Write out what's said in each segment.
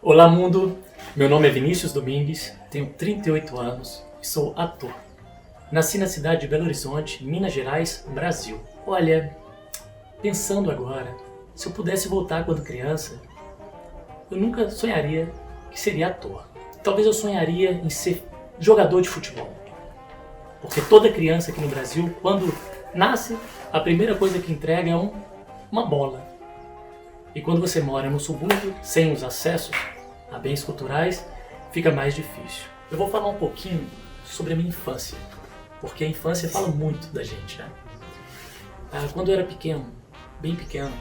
Olá mundo, meu nome é Vinícius Domingues, tenho 38 anos e sou ator. Nasci na cidade de Belo Horizonte, Minas Gerais, Brasil. Olha, pensando agora, se eu pudesse voltar quando criança, eu nunca sonharia que seria ator. Talvez eu sonharia em ser jogador de futebol. Porque toda criança aqui no Brasil, quando nasce, a primeira coisa que entrega é uma bola. E quando você mora no subúrbio, sem os acessos a bens culturais, fica mais difícil. Eu vou falar um pouquinho sobre a minha infância, porque a infância fala muito da gente, né? Quando eu era pequeno, bem pequeno,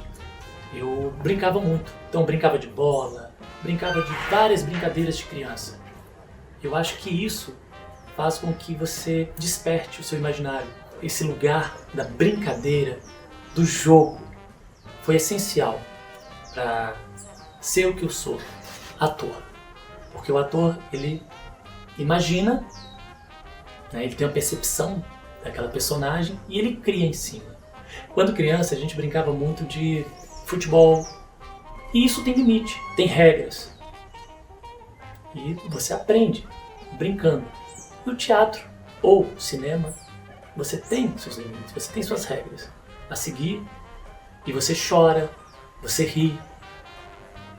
eu brincava muito. Então brincava de bola, brincava de várias brincadeiras de criança. Eu acho que isso faz com que você desperte o seu imaginário. Esse lugar da brincadeira, do jogo, foi essencial para ser o que eu sou, ator. Porque o ator, ele imagina, né, ele tem uma percepção daquela personagem e ele cria em cima. Quando criança, a gente brincava muito de futebol, e isso tem limite, tem regras. E você aprende brincando. No teatro ou cinema, você tem seus limites, você tem suas regras a seguir, e você chora, você ri,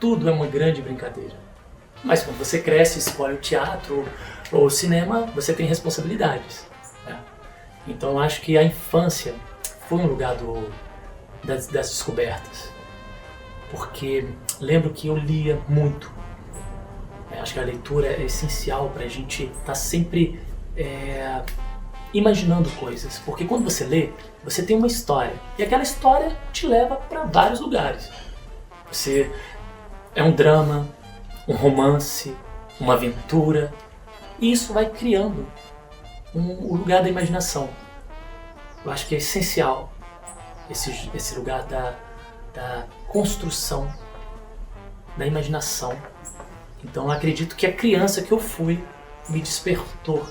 tudo é uma grande brincadeira. Mas quando você cresce, escolhe o teatro ou o cinema, você tem responsabilidades, né? Então eu acho que a infância foi um lugar das descobertas, porque lembro que eu lia muito. Acho que a leitura é essencial para a gente estar sempre imaginando coisas, porque quando você lê, você tem uma história, e aquela história te leva para vários lugares. É um drama, um romance, uma aventura, e isso vai criando um lugar da imaginação. Eu acho que é essencial esse lugar da construção, da imaginação. Então eu acredito que a criança que eu fui me despertou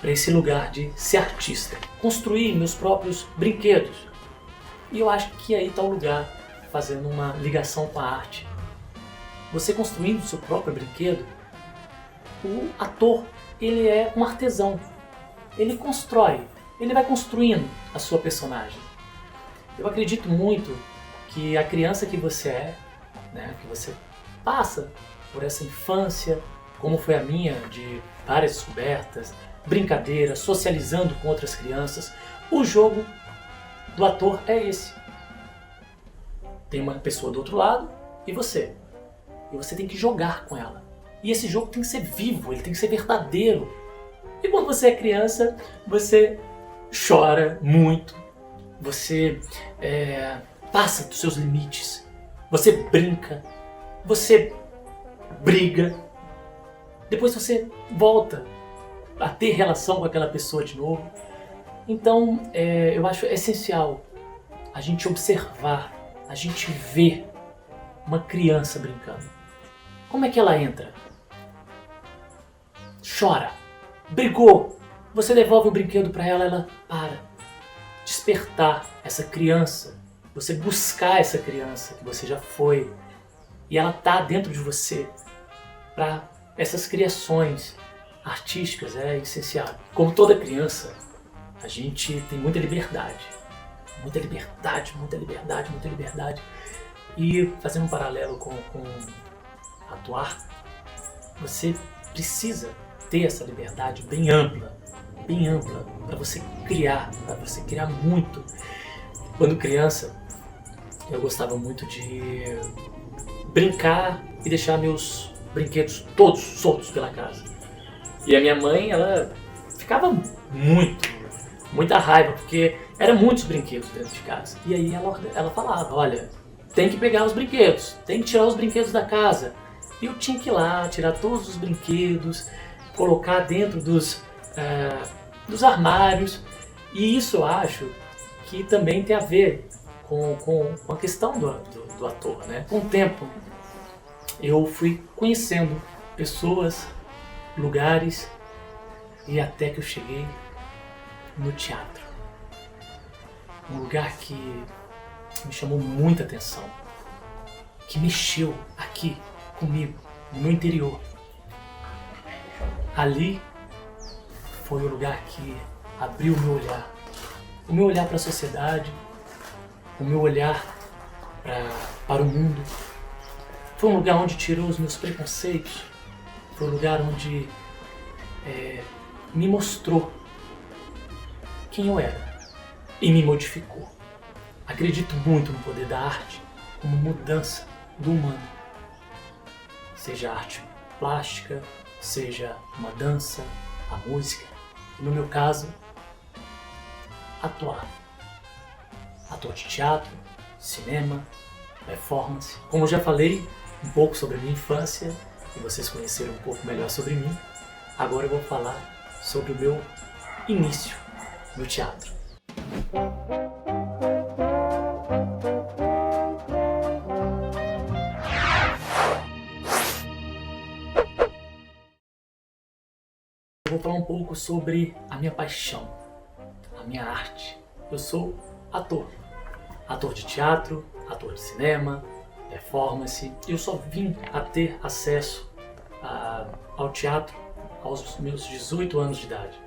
para esse lugar de ser artista, construir meus próprios brinquedos. E eu acho que aí está o lugar, fazendo uma ligação com a arte. Você construindo o seu próprio brinquedo, o ator, ele é um artesão. Ele constrói, ele vai construindo a sua personagem. Eu acredito muito que a criança que você é, né, que você passa por essa infância, como foi a minha, de várias descobertas, brincadeiras, socializando com outras crianças, o jogo do ator é esse. Tem uma pessoa do outro lado e você tem que jogar com ela. E esse jogo tem que ser vivo, ele tem que ser verdadeiro. E quando você é criança, você chora muito, você passa dos seus limites, você brinca, você briga, depois você volta a ter relação com aquela pessoa de novo. Então eu acho essencial a gente observar, a gente ver uma criança brincando. Como é que ela entra? Chora, brigou, você devolve o brinquedo para ela, ela para. Despertar essa criança, você buscar essa criança que você já foi, e ela tá dentro de você. Para essas criações artísticas é essencial. Como toda criança, a gente tem muita liberdade. Muita liberdade, muita liberdade, muita liberdade. E fazendo um paralelo com atuar, você precisa ter essa liberdade bem ampla, para você criar muito. Quando criança, eu gostava muito de brincar e deixar meus brinquedos todos soltos pela casa. E a minha mãe, ela ficava muita raiva, porque eram muitos brinquedos dentro de casa. E aí ela falava, olha, tem que pegar os brinquedos, tem que tirar os brinquedos da casa. E eu tinha que ir lá, tirar todos os brinquedos, colocar dentro dos armários. E isso eu acho que também tem a ver com a questão do ator, né? Com o tempo, eu fui conhecendo pessoas, lugares, e até que eu cheguei no teatro. Um lugar que me chamou muita atenção, que mexeu aqui comigo, no meu interior. Ali foi o lugar que abriu o meu olhar para a sociedade, o meu olhar para o mundo. Foi um lugar onde tirou os meus preconceitos, foi um lugar onde me mostrou quem eu era e me modificou. Acredito muito no poder da arte como mudança do humano. Seja arte plástica, seja uma dança, a música, e no meu caso, atuar. Ator de teatro, cinema, performance. Como eu já falei um pouco sobre a minha infância e vocês conheceram um pouco melhor sobre mim, agora eu vou falar sobre o meu início no teatro. Eu vou falar um pouco sobre a minha paixão, a minha arte. Eu sou ator. Ator de teatro, ator de cinema, performance. Eu só vim a ter acesso ao teatro aos meus 18 anos de idade.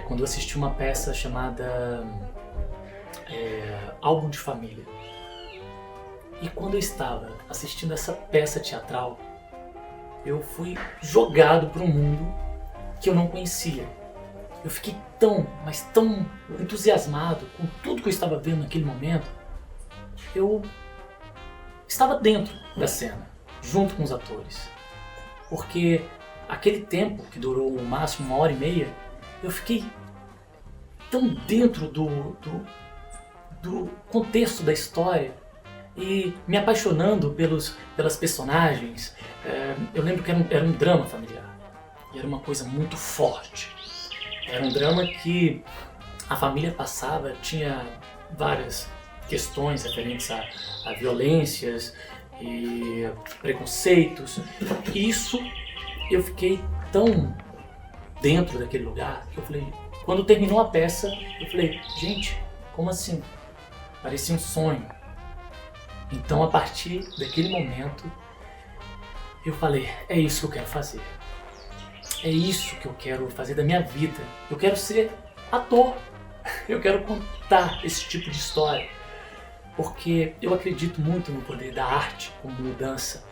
Quando eu assisti uma peça chamada Álbum de Família. E quando eu estava assistindo essa peça teatral, eu fui jogado para um mundo que eu não conhecia. Eu fiquei tão, mas tão entusiasmado com tudo que eu estava vendo naquele momento. Eu estava dentro da cena, junto com os atores. Porque aquele tempo, que durou no máximo 1h30, eu fiquei tão dentro do contexto da história e me apaixonando pelas personagens. Eu lembro que era um drama familiar. E era uma coisa muito forte. Era um drama que a família passava, tinha várias questões referentes a violências e preconceitos. E isso eu fiquei tão dentro daquele lugar que eu falei, quando terminou a peça, eu falei, gente, como assim? Parecia um sonho. Então a partir daquele momento eu falei, é isso que eu quero fazer. É isso que eu quero fazer da minha vida. Eu quero ser ator. Eu quero contar esse tipo de história. Porque eu acredito muito no poder da arte como mudança.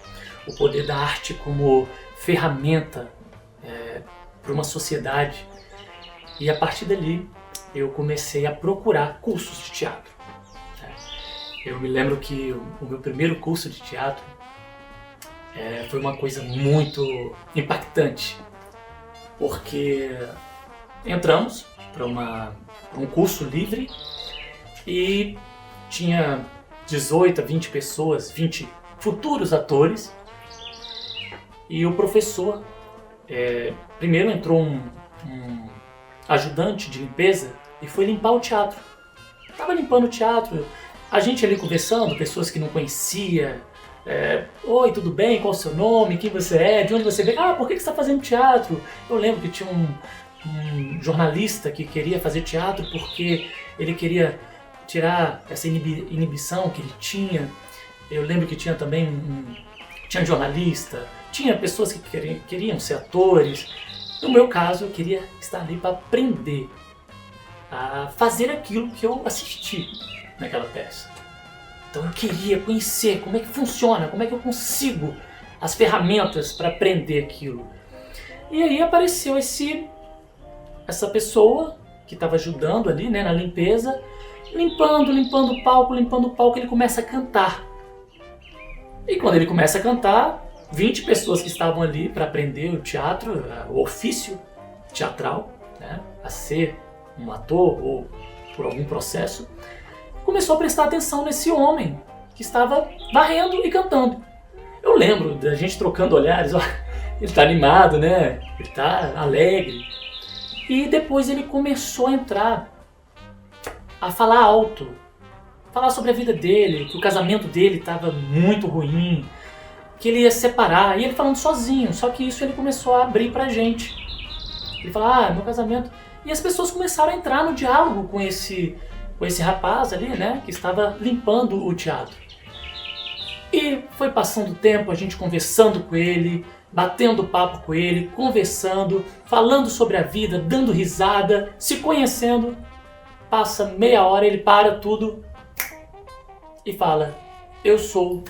O poder da arte como ferramenta para uma sociedade. E a partir dali eu comecei a procurar cursos de teatro. Eu me lembro que o meu primeiro curso de teatro foi uma coisa muito impactante. Porque entramos para um curso livre e tinha 18 a 20 pessoas, 20 futuros atores. E o professor, primeiro entrou um ajudante de limpeza e foi limpar o teatro. Estava limpando o teatro, a gente ali conversando, pessoas que não conhecia. Oi, tudo bem? Qual é o seu nome? Quem você é? De onde você veio? Ah, por que você está fazendo teatro? Eu lembro que tinha um jornalista que queria fazer teatro porque ele queria tirar essa inibição que ele tinha. Eu lembro que tinha também tinha jornalista, tinha pessoas que queriam ser atores. No meu caso, eu queria estar ali para aprender a fazer aquilo que eu assisti naquela peça. Então eu queria conhecer como é que funciona, como é que eu consigo as ferramentas para aprender aquilo. E aí apareceu essa pessoa que estava ajudando ali, né, na limpeza, limpando o palco, ele começa a cantar. E quando ele começa a cantar, 20 pessoas que estavam ali para aprender o teatro, o ofício teatral, né, a ser um ator ou por algum processo, começou a prestar atenção nesse homem que estava varrendo e cantando. Eu lembro da gente trocando olhares, ó, ele está animado, né? Ele está alegre. E depois ele começou a entrar, a falar alto, falar sobre a vida dele, que o casamento dele estava muito ruim, que ele ia se separar, e ele falando sozinho, só que isso ele começou a abrir pra gente. Ele falava, meu casamento... E as pessoas começaram a entrar no diálogo com esse rapaz ali, né, que estava limpando o teatro. E E foi passando o tempo, a gente conversando com ele, batendo papo com ele, conversando, falando sobre a vida, dando risada, se conhecendo. Passa meia hora, ele para tudo e fala: eu sou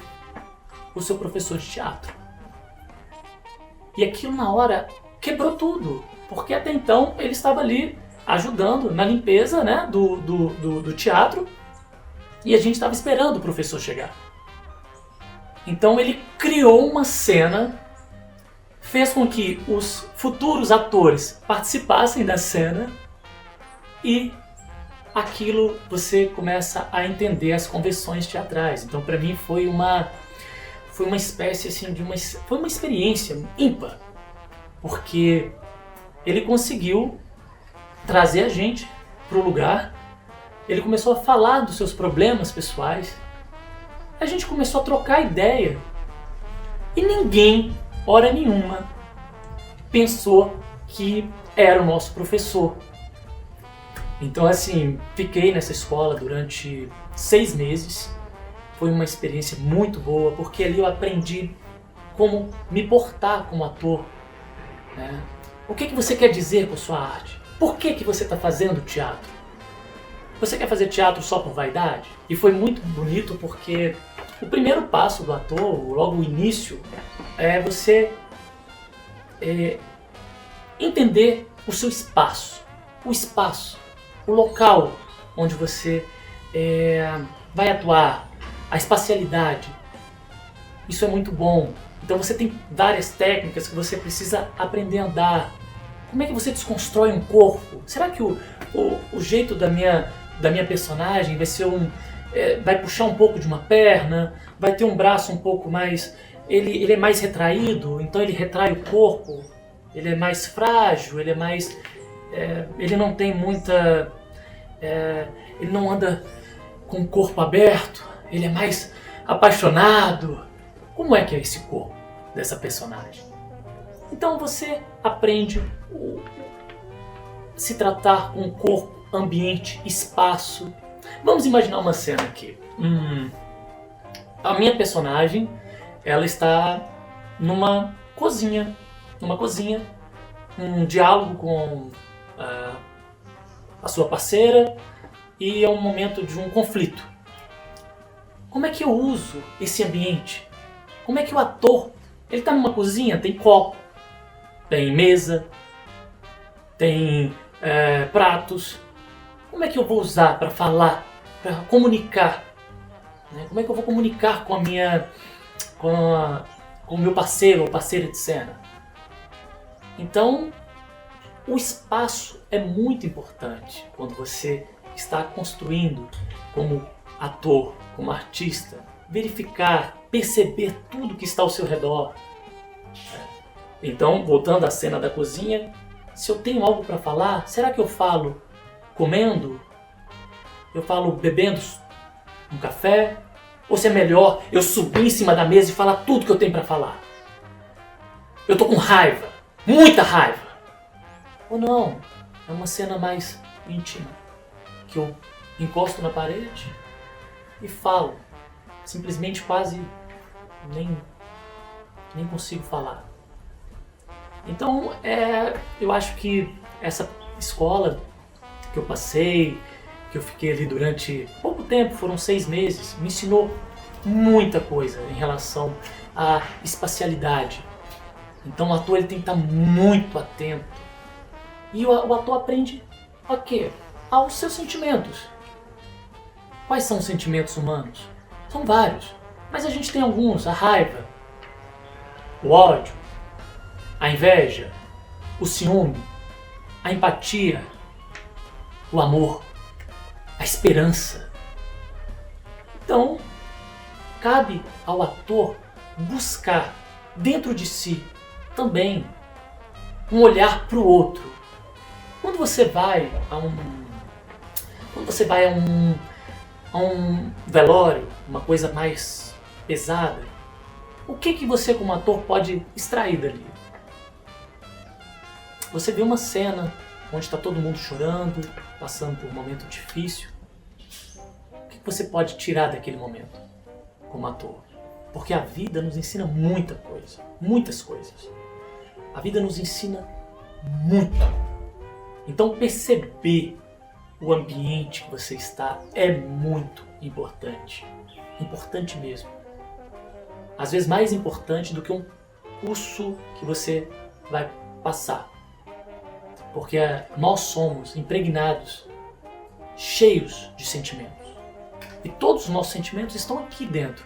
o seu professor de teatro. E aquilo na hora quebrou tudo, porque até então ele estava ali ajudando na limpeza, né, do teatro, e a gente estava esperando o professor chegar. Então ele criou uma cena, fez com que os futuros atores participassem da cena, e aquilo você começa a entender as convenções teatrais. Então para mim foi uma espécie assim foi uma experiência ímpar, porque ele conseguiu trazer a gente para o lugar, ele começou a falar dos seus problemas pessoais, a gente começou a trocar ideia e ninguém, hora nenhuma, pensou que era o nosso professor. Então assim, fiquei nessa escola durante 6 meses, foi uma experiência muito boa, porque ali eu aprendi como me portar como ator, né? O que você quer dizer com a sua arte? Por que você está fazendo teatro? Você quer fazer teatro só por vaidade? E foi muito bonito porque o primeiro passo do ator, logo o início, é você entender o seu espaço. O espaço, o local onde você vai atuar, a espacialidade. Isso é muito bom. Então você tem várias técnicas que você precisa aprender a andar. Como é que você desconstrói um corpo? Será que o jeito da minha personagem vai ser vai puxar um pouco de uma perna, vai ter um braço um pouco mais... Ele é mais retraído, então ele retrai o corpo, ele é mais frágil, ele é mais... ele não tem muita... ele não anda com o corpo aberto, ele é mais apaixonado. Como é que é esse corpo dessa personagem? Então você aprende a se tratar com o corpo, ambiente, espaço. Vamos imaginar uma cena aqui. A minha personagem, ela está numa cozinha, um diálogo com a sua parceira, e é um momento de um conflito. Como é que eu uso esse ambiente? Como é que o ator, ele está numa cozinha, tem copo, tem mesa, tem pratos. Como é que eu vou usar para falar, para comunicar? Né? Como é que eu vou comunicar com o meu parceiro ou parceira de cena? Então, o espaço é muito importante quando você está construindo como ator, como artista. Verificar, perceber tudo que está ao seu redor. Então, voltando à cena da cozinha, se eu tenho algo para falar, será que eu falo comendo? Eu falo bebendo um café? Ou se é melhor eu subir em cima da mesa e falar tudo que eu tenho para falar? Eu tô com raiva, muita raiva. Ou não, é uma cena mais íntima, que eu encosto na parede e falo. Simplesmente quase nem consigo falar. Então, eu acho que essa escola que eu passei, que eu fiquei ali durante pouco tempo, foram 6 meses, me ensinou muita coisa em relação à espacialidade. Então o ator ele tem que estar muito atento. E o ator aprende a quê? Aos seus sentimentos. Quais são os sentimentos humanos? São vários, mas a gente tem alguns: a raiva, o ódio, a inveja, o ciúme, a empatia, o amor, a esperança. Então, cabe ao ator buscar dentro de si também um olhar para o outro. Quando você vai a um velório, uma coisa mais pesada, o que você como ator pode extrair dali? Você vê uma cena onde está todo mundo chorando, passando por um momento difícil. O que você pode tirar daquele momento como ator? Porque a vida nos ensina muita coisa, muitas coisas. A vida nos ensina muito. Então perceber o ambiente que você está é muito importante. Importante mesmo. Às vezes mais importante do que um curso que você vai passar. Porque nós somos impregnados, cheios de sentimentos. E todos os nossos sentimentos estão aqui dentro.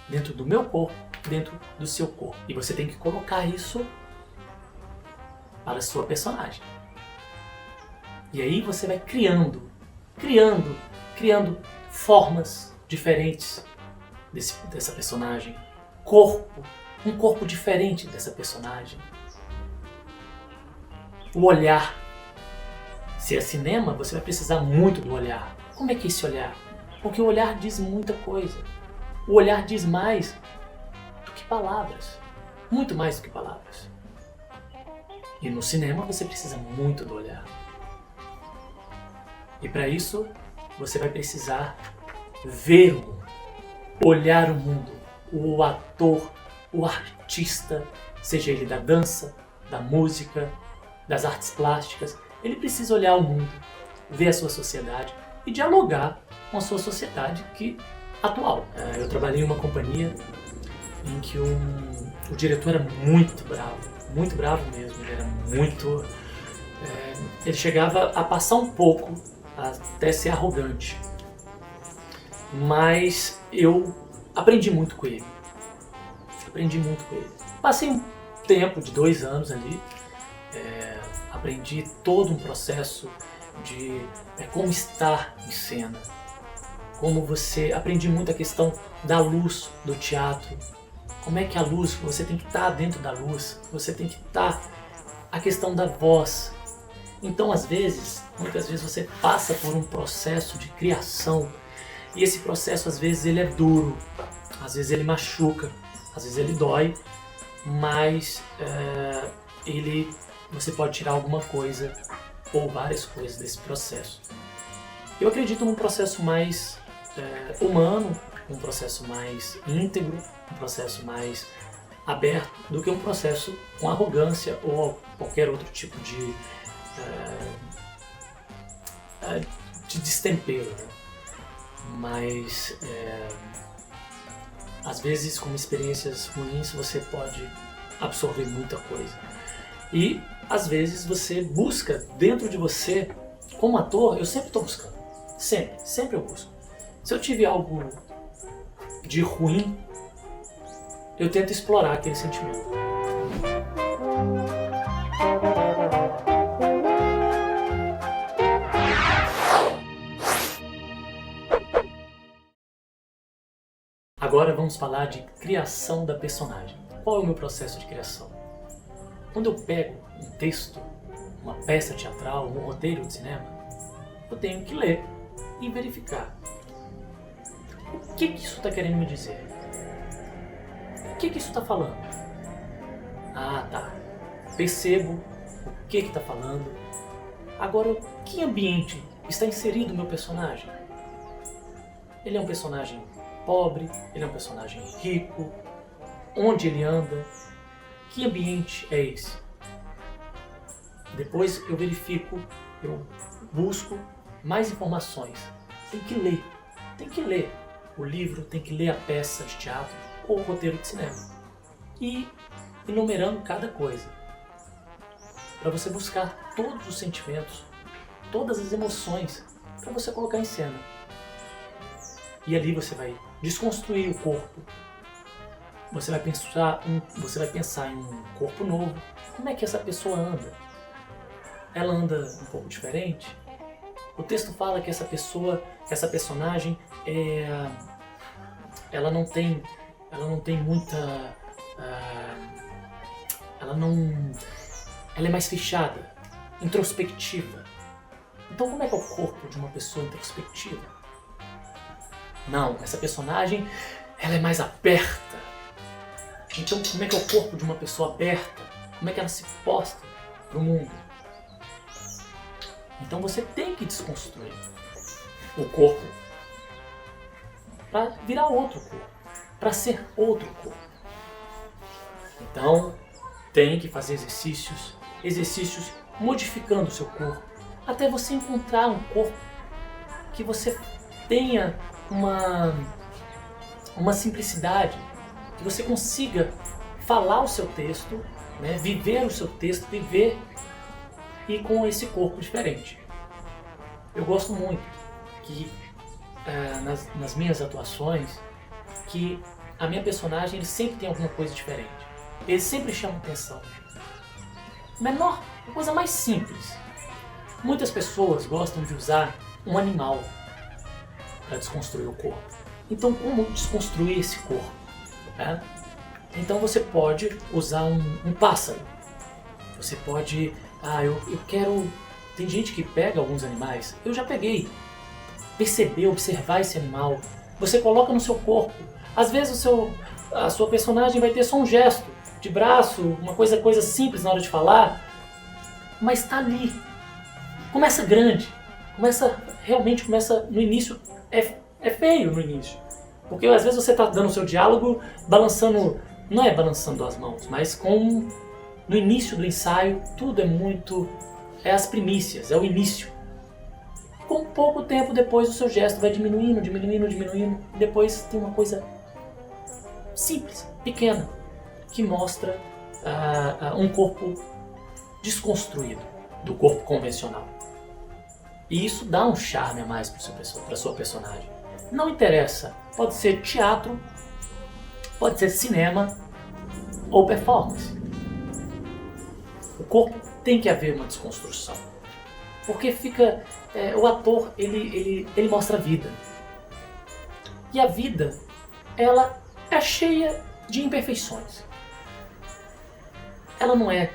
Dentro do meu corpo, dentro do seu corpo. E você tem que colocar isso para a sua personagem. E aí você vai criando formas diferentes dessa personagem. Um corpo diferente dessa personagem. O olhar. Se é cinema, você vai precisar muito do olhar. Como é que é esse olhar? Porque o olhar diz muita coisa. O olhar diz mais do que palavras. Muito mais do que palavras. E no cinema você precisa muito do olhar. E para isso, você vai precisar ver o mundo. Olhar o mundo. O ator, o artista, seja ele da dança, da música, das artes plásticas, ele precisa olhar o mundo, ver a sua sociedade e dialogar com a sua sociedade atual. Eu trabalhei em uma companhia em que o diretor era muito bravo mesmo, ele era muito... ele chegava a passar um pouco, até ser arrogante, mas eu aprendi muito com ele. Passei um tempo de 2 anos ali, aprendi todo um processo de como estar em cena, aprendi muito a questão da luz do teatro, como é que a luz, você tem que estar dentro da luz, você tem que estar, a questão da voz. Então muitas vezes você passa por um processo de criação e esse processo às vezes ele é duro, às vezes ele machuca, às vezes ele dói, mas você pode tirar alguma coisa ou várias coisas desse processo. Eu acredito num processo mais humano, um processo mais íntegro, um processo mais aberto do que um processo com arrogância ou qualquer outro tipo de destempero, né? Mas às vezes com experiências ruins você pode absorver muita coisa e às vezes você busca dentro de você, como ator, eu sempre estou buscando, sempre eu busco. Se eu tive algo de ruim, eu tento explorar aquele sentimento. Agora vamos falar de criação da personagem. Qual é o meu processo de criação? Quando eu pego um texto, uma peça teatral, um roteiro de cinema, eu tenho que ler e verificar. O que isso está querendo me dizer? O que isso está falando? Ah, tá. Percebo o que está falando. Agora, que ambiente está inserido o meu personagem? Ele é um personagem pobre? Ele é um personagem rico? Onde ele anda? Que ambiente é esse? Depois eu verifico, eu busco mais informações. Tem que ler o livro, tem que ler a peça de teatro ou o roteiro de cinema. E enumerando cada coisa. Para você buscar todos os sentimentos, todas as emoções, para você colocar em cena. E ali você vai desconstruir o corpo. Você vai pensar em um corpo novo. Como é que essa pessoa anda? Ela anda um pouco diferente? O texto fala que essa personagem ela não tem muita, ela é mais fechada, introspectiva. Então como é que é o corpo de uma pessoa introspectiva? Não, essa personagem ela é mais aberta. Então como é que é o corpo de uma pessoa aberta? Como é que ela se posta para o mundo? Então você tem que desconstruir o corpo para virar outro corpo, para ser outro corpo. Então, tem que fazer exercícios modificando o seu corpo, até você encontrar um corpo que você tenha uma simplicidade, que você consiga falar o seu texto, né, viver o seu texto, viver e com esse corpo diferente. Eu gosto muito que nas minhas atuações, que a minha personagem ele sempre tem alguma coisa diferente. Ele sempre chama atenção. Menor, a coisa mais simples. Muitas pessoas gostam de usar um animal para desconstruir o corpo. Então, como desconstruir esse corpo? Né? Então você pode usar um pássaro. Você pode... eu quero... Tem gente que pega alguns animais. Eu já peguei. Perceber, observar esse animal. Você coloca no seu corpo. Às vezes a sua personagem vai ter só um gesto de braço, uma coisa simples na hora de falar, mas está ali. Começa grande. Realmente começa no início. É feio no início. Porque às vezes você está dando o seu diálogo balançando, não é balançando as mãos, mas no início do ensaio tudo é muito... É as primícias, é o início. Com pouco tempo depois o seu gesto vai diminuindo, e depois tem uma coisa simples, pequena, que mostra um corpo desconstruído do corpo convencional. E isso dá um charme a mais para sua personagem. Não interessa, pode ser teatro, pode ser cinema ou performance. O corpo tem que haver uma desconstrução. Porque fica... o ator, ele mostra a vida. E a vida, ela é cheia de imperfeições. Ela não é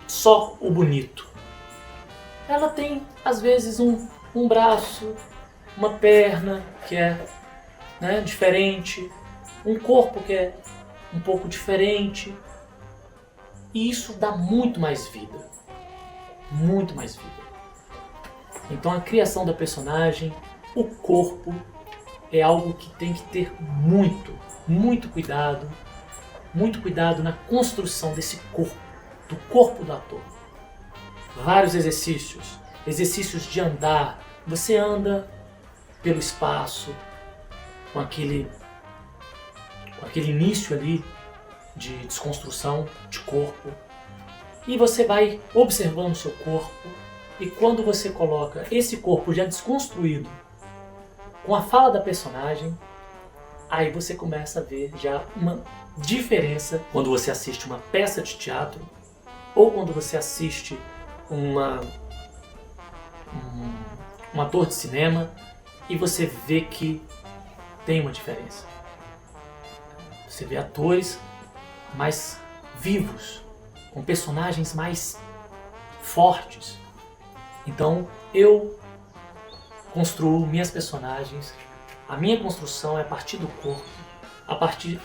só o bonito. Ela tem, às vezes, um braço, uma perna que é diferente, um corpo que é um pouco diferente. E isso dá muito mais vida. Muito mais vida. Então a criação da personagem, o corpo, é algo que tem que ter muito cuidado na construção desse corpo, do corpo do ator. Vários exercícios de andar. Você anda pelo espaço, com aquele início ali de desconstrução de corpo, e você vai observando o seu corpo, e quando você coloca esse corpo já desconstruído com a fala da personagem, aí você começa a ver já uma diferença quando você assiste uma peça de teatro ou quando você assiste um ator de cinema, e você vê que tem uma diferença. Você vê atores mais vivos, com personagens mais fortes. Então eu construo minhas personagens. A minha construção é a partir do corpo,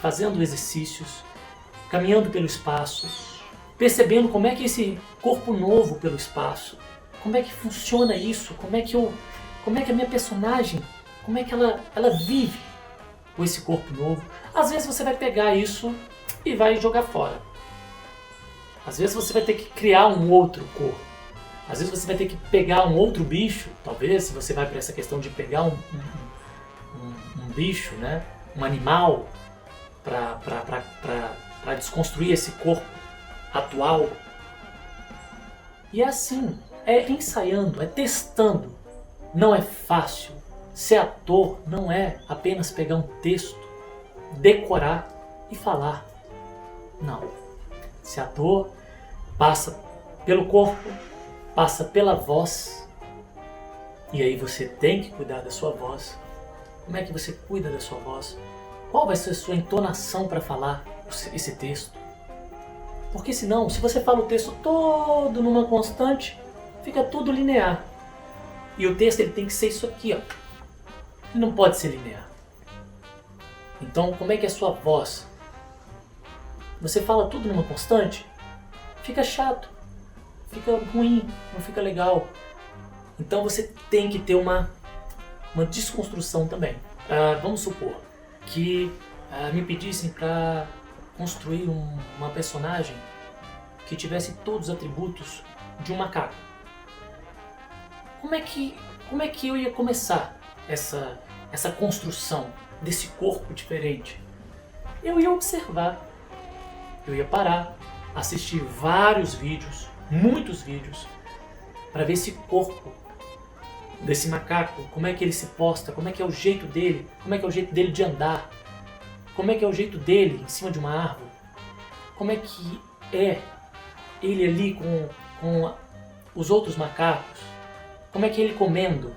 fazendo exercícios, caminhando pelo espaço, percebendo como é que esse corpo novo pelo espaço, como é que funciona isso, como é que a minha personagem, como é que ela vive com esse corpo novo. Às vezes você vai pegar isso e vai jogar fora. Às vezes você vai ter que criar um outro corpo. Às vezes você vai ter que pegar um outro bicho, talvez, se você vai para essa questão de pegar um bicho, né? Um animal, para desconstruir esse corpo atual. E é assim, é ensaiando, é testando. Não é fácil. Ser ator não é apenas pegar um texto, decorar e falar. Não. Ser ator passa pelo corpo, passa pela voz, e aí você tem que cuidar da sua voz. Como é que você cuida da sua voz? Qual vai ser a sua entonação para falar esse texto? Porque senão, se você fala o texto todo numa constante, fica tudo linear. E o texto ele tem que ser isso aqui, ó. Ele não pode ser linear. Então, como é que é a sua voz? Você fala tudo numa constante, fica chato, fica ruim, não fica legal. Então você tem que ter uma desconstrução também. Vamos supor que me pedissem para construir uma personagem que tivesse todos os atributos de um macaco. Como é que eu ia começar essa construção desse corpo diferente? Eu ia observar, eu ia parar, assistir vários vídeos, muitos vídeos, para ver esse corpo desse macaco, como é que ele se posta, como é que é o jeito dele, como é que é o jeito dele de andar, como é que é o jeito dele em cima de uma árvore, como é que é ele ali com os outros macacos, como é que é ele comendo,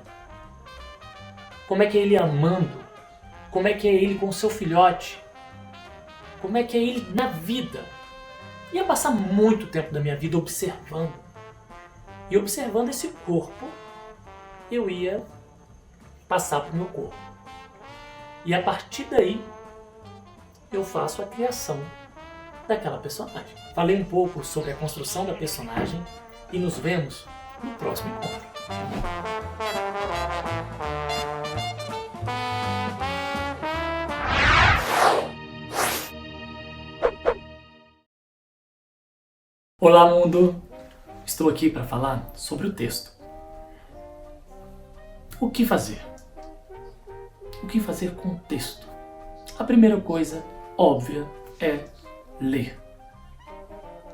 como é que é ele amando, como é que é ele com o seu filhote, como é que é ele na vida. Ia passar muito tempo da minha vida observando. E observando esse corpo, eu ia passar para o meu corpo. E a partir daí, eu faço a criação daquela personagem. Falei um pouco sobre a construção da personagem e nos vemos no próximo encontro. Olá, mundo! Estou aqui para falar sobre o texto. O que fazer? O que fazer com o texto? A primeira coisa óbvia é ler.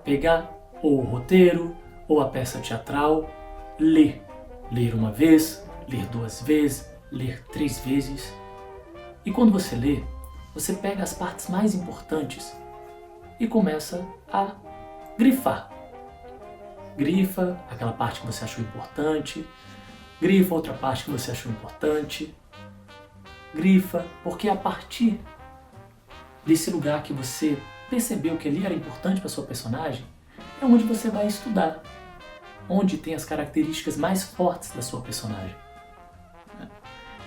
Pegar ou o roteiro ou a peça teatral, ler. Ler uma vez, ler duas vezes, ler 3 vezes. E quando você lê, você pega as partes mais importantes e começa a grifar. Grifa aquela parte que você achou importante, grifa outra parte que você achou importante, grifa, porque a partir desse lugar que você percebeu que ali era importante para sua personagem, é onde você vai estudar, onde tem as características mais fortes da sua personagem.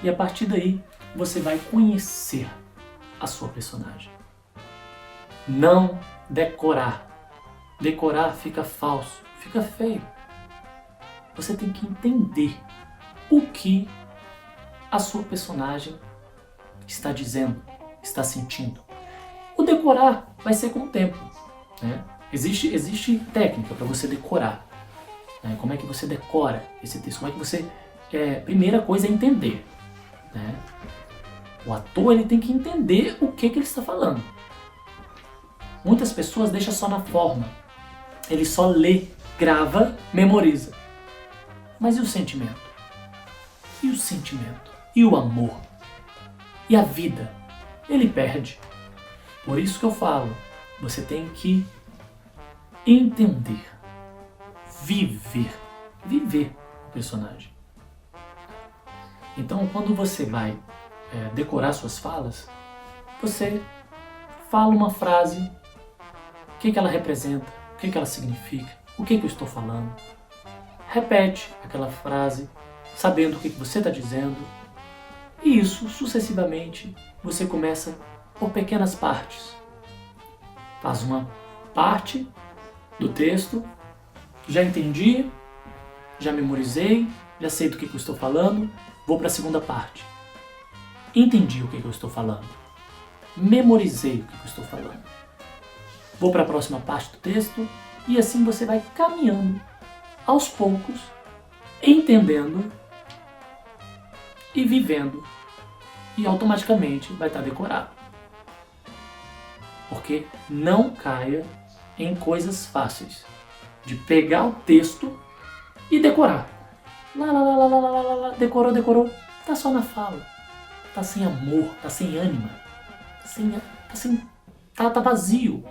E a partir daí, você vai conhecer a sua personagem. Não decorar. Decorar fica falso, fica feio. Você tem que entender o que a sua personagem está dizendo, está sentindo. O decorar vai ser com o tempo, né? Existe técnica para você decorar. Né? Como é que você decora esse texto? Como é que você... primeira coisa é entender. Né? O ator ele tem que entender o que ele está falando. Muitas pessoas deixam só na forma. Ele só lê, grava, memoriza. Mas e o sentimento? E o sentimento? E o amor? E a vida? Ele perde. Por isso que eu falo, você tem que entender, viver o personagem. Então, quando você vai decorar suas falas, você fala uma frase, o que ela representa, o que ela significa, o que eu estou falando. Repete aquela frase, sabendo o que você está dizendo, e isso, sucessivamente, você começa por pequenas partes. Faz uma parte do texto, já entendi, já memorizei, já sei do que eu estou falando, vou para a segunda parte. Entendi o que eu estou falando, memorizei o que eu estou falando. Vou para a próxima parte do texto e assim você vai caminhando aos poucos, entendendo e vivendo, e automaticamente vai estar decorado. Porque não caia em coisas fáceis de pegar o texto e decorar. Decorou, tá só na fala, tá sem amor, tá sem ânima, tá vazio.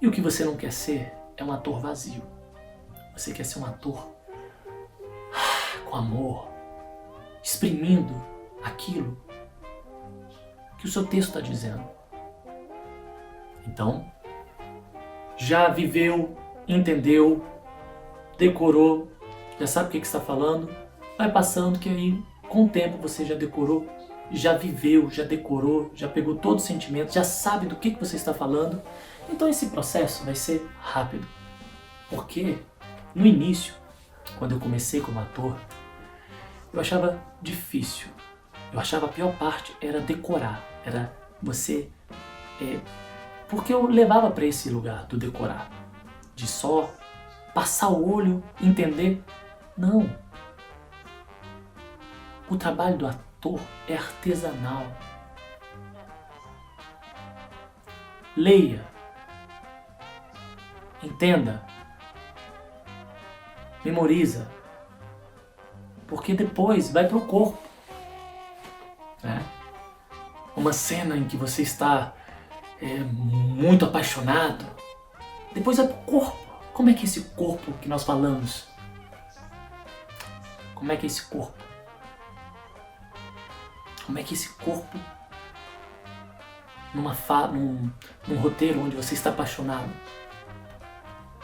E o que você não quer ser é um ator vazio. Você quer ser um ator com amor, exprimindo aquilo que o seu texto está dizendo. Então, já viveu, entendeu, decorou, já sabe o que está falando, vai passando que aí, com o tempo, você já decorou, já viveu, já decorou, já pegou todo o sentimento, já sabe do que você está falando. Então esse processo vai ser rápido. Porque no início, quando eu comecei como ator, eu achava difícil. Eu achava a pior parte era decorar, era Você... porque eu levava para esse lugar do decorar, de só passar o olho, entender. Não. O trabalho do ator é artesanal. Leia. Entenda. Memoriza. Porque depois vai pro corpo. Né? Uma cena em que você está muito apaixonado, depois vai pro corpo. Como é que é esse corpo que nós falamos? Como é que é esse corpo? Como é que esse corpo, num roteiro onde você está apaixonado,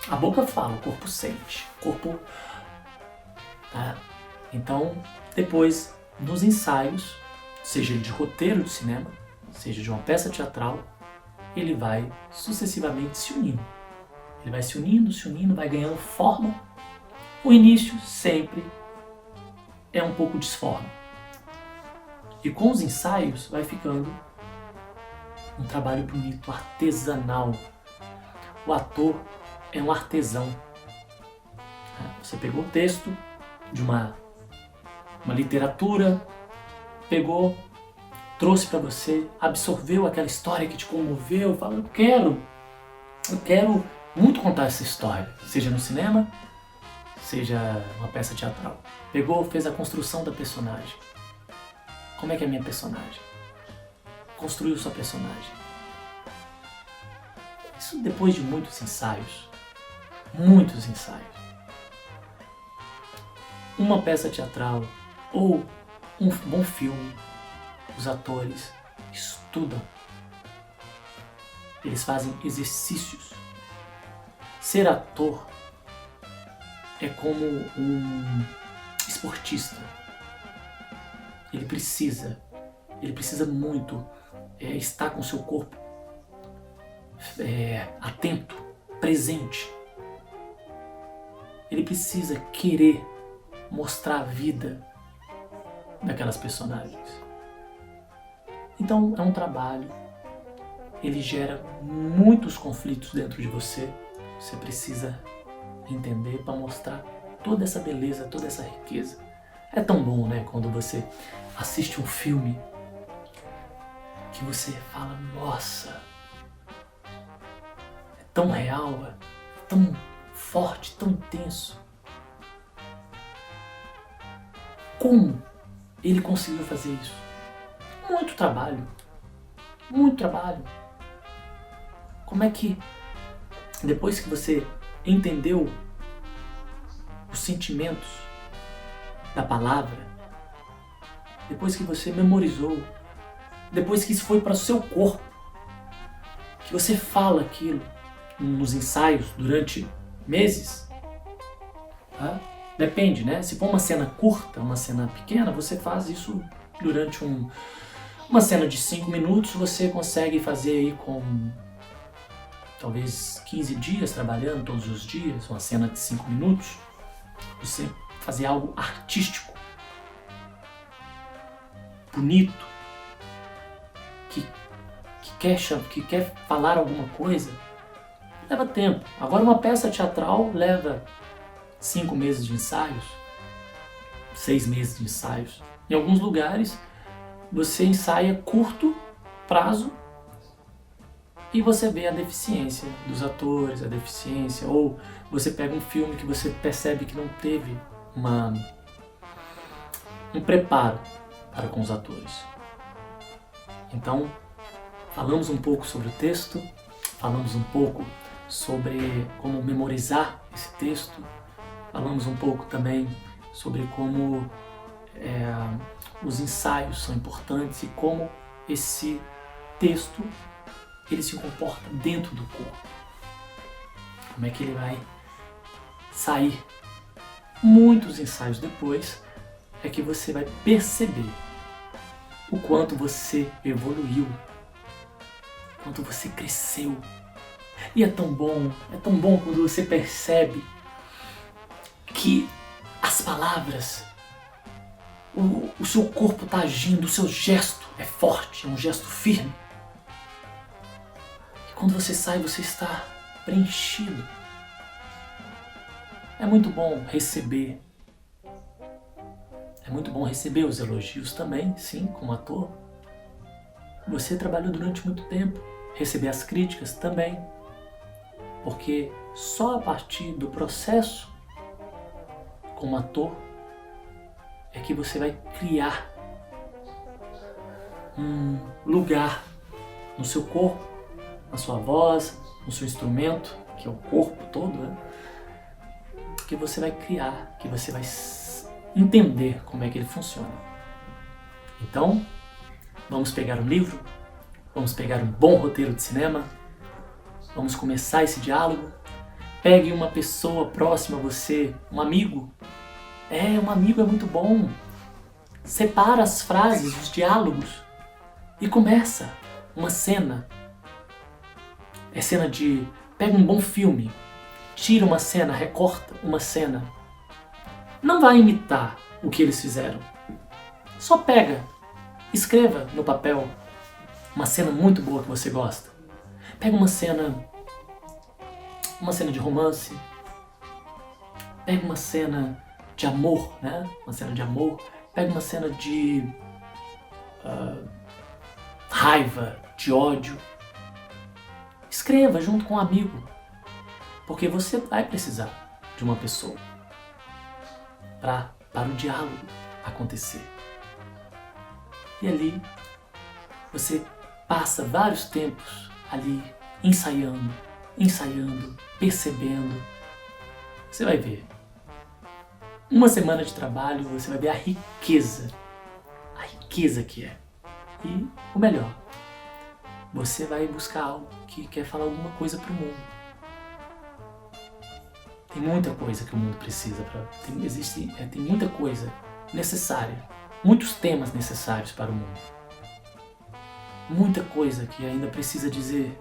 a boca fala, o corpo sente, o corpo... Tá? Então, depois, nos ensaios, seja de roteiro de cinema, seja de uma peça teatral, ele vai sucessivamente se unindo. Ele vai se unindo, vai ganhando forma. O início sempre é um pouco disforme. E com os ensaios vai ficando um trabalho bonito, artesanal. O ator é um artesão. Você pegou o texto de uma literatura, pegou, trouxe para você, absorveu aquela história que te comoveu, falou, eu quero muito contar essa história, seja no cinema, seja uma peça teatral. Pegou, fez a construção da personagem. Como é que é a minha personagem? Construiu sua personagem. Isso depois de muitos ensaios. Muitos ensaios. Uma peça teatral ou um bom filme, os atores estudam. Eles fazem exercícios. Ser ator é como um esportista. Ele precisa muito estar com o seu corpo atento, presente. Ele precisa querer mostrar a vida daquelas personagens. Então é um trabalho, ele gera muitos conflitos dentro de você. Você precisa entender para mostrar toda essa beleza, toda essa riqueza. É tão bom, né, quando você assiste um filme que você fala, nossa, é tão real, é tão forte, tão intenso. Como ele conseguiu fazer isso? Muito trabalho. Muito trabalho. Como é que, depois que você entendeu os sentimentos da palavra, depois que você memorizou, depois que isso foi para o seu corpo, que você fala aquilo nos ensaios durante meses, tá? Depende, né? Se for uma cena curta, uma cena pequena, você faz isso durante uma cena de 5 minutos, você consegue fazer aí com talvez 15 dias trabalhando todos os dias, uma cena de 5 minutos, você fazer algo artístico, bonito, que quer falar alguma coisa, leva tempo. Agora uma peça teatral leva 5 meses de ensaios, 6 meses de ensaios. Em alguns lugares você ensaia curto prazo e você vê a deficiência dos atores, a deficiência, ou você pega um filme que você percebe que não teve um preparo para com os atores. Então, falamos um pouco sobre o texto, falamos um pouco sobre como memorizar esse texto, falamos um pouco também sobre como os ensaios são importantes e como esse texto ele se comporta dentro do corpo. Como é que ele vai sair. Muitos ensaios depois é que você vai perceber o quanto você evoluiu, o quanto você cresceu. E é tão bom quando você percebe que as palavras, o seu corpo está agindo, o seu gesto é forte, é um gesto firme. quando você sai, você está preenchido. É muito bom receber. É muito bom receber os elogios também, sim, como ator. Você trabalhou durante muito tempo. Receber as críticas também. Porque só a partir do processo como ator é que você vai criar um lugar no seu corpo, na sua voz, no seu instrumento, que é o corpo todo, né? Que você vai criar, que você vai entender como é que ele funciona. Então, vamos pegar um livro, vamos pegar um bom roteiro de cinema, vamos começar esse diálogo. Pegue uma pessoa próxima a você, um amigo. Um amigo é muito bom. Separa as frases, os diálogos e começa uma cena. É cena de... Pega um bom filme, tira uma cena, recorta uma cena. Não vai imitar o que eles fizeram. Só pega, escreva no papel uma cena muito boa que você gosta. Pega uma cena de romance. Pega uma cena de amor, né? Uma cena de amor. Pega uma cena de raiva, de ódio. Escreva junto com um amigo, porque você vai precisar de uma pessoa para o diálogo acontecer. E ali você passa vários tempos ali ensaiando, percebendo. Você vai ver. Uma semana de trabalho, você vai ver a riqueza que é. E o melhor, você vai buscar algo que quer falar alguma coisa para o mundo. Tem muita coisa que o mundo precisa. Tem muita coisa necessária. Muitos temas necessários para o mundo. Muita coisa que ainda precisa dizer.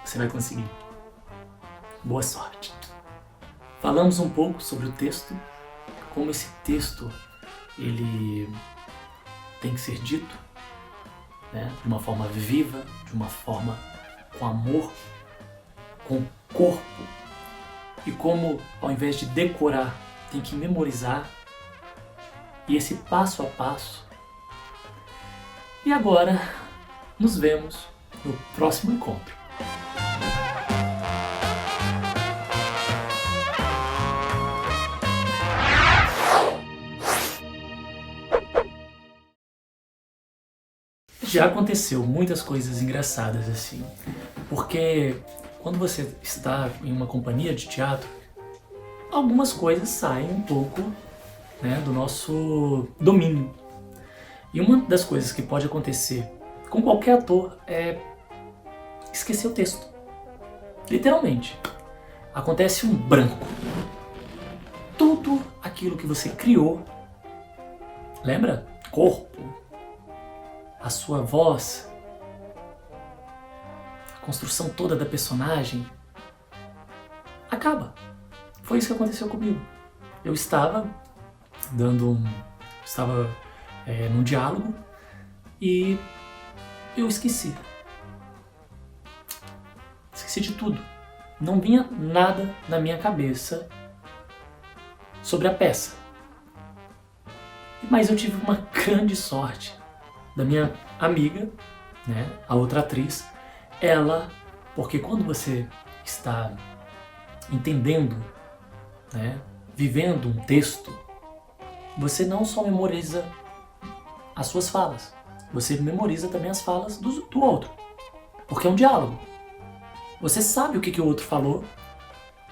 Você vai conseguir. Boa sorte. Falamos um pouco sobre o texto, como esse texto ele tem que ser dito, né, de uma forma viva, de uma forma com amor, com corpo, e como ao invés de decorar, tem que memorizar, e esse passo a passo. E agora nos vemos no próximo encontro. Já aconteceu muitas coisas engraçadas assim, porque quando você está em uma companhia de teatro, algumas coisas saem um pouco, né, do nosso domínio. E uma das coisas que pode acontecer com qualquer ator é esquecer o texto. Literalmente. Acontece um branco. Tudo aquilo que você criou, lembra? Corpo, a sua voz, a construção toda da personagem, acaba. Foi isso que aconteceu comigo. Eu estava num diálogo e eu esqueci. Esqueci de tudo. Não vinha nada na minha cabeça sobre a peça. Mas eu tive uma grande sorte da minha amiga, né, a outra atriz. Ela, porque quando você está entendendo, né, vivendo um texto, você não só memoriza as suas falas, você memoriza também as falas do outro, porque é um diálogo. Você sabe o que o outro falou,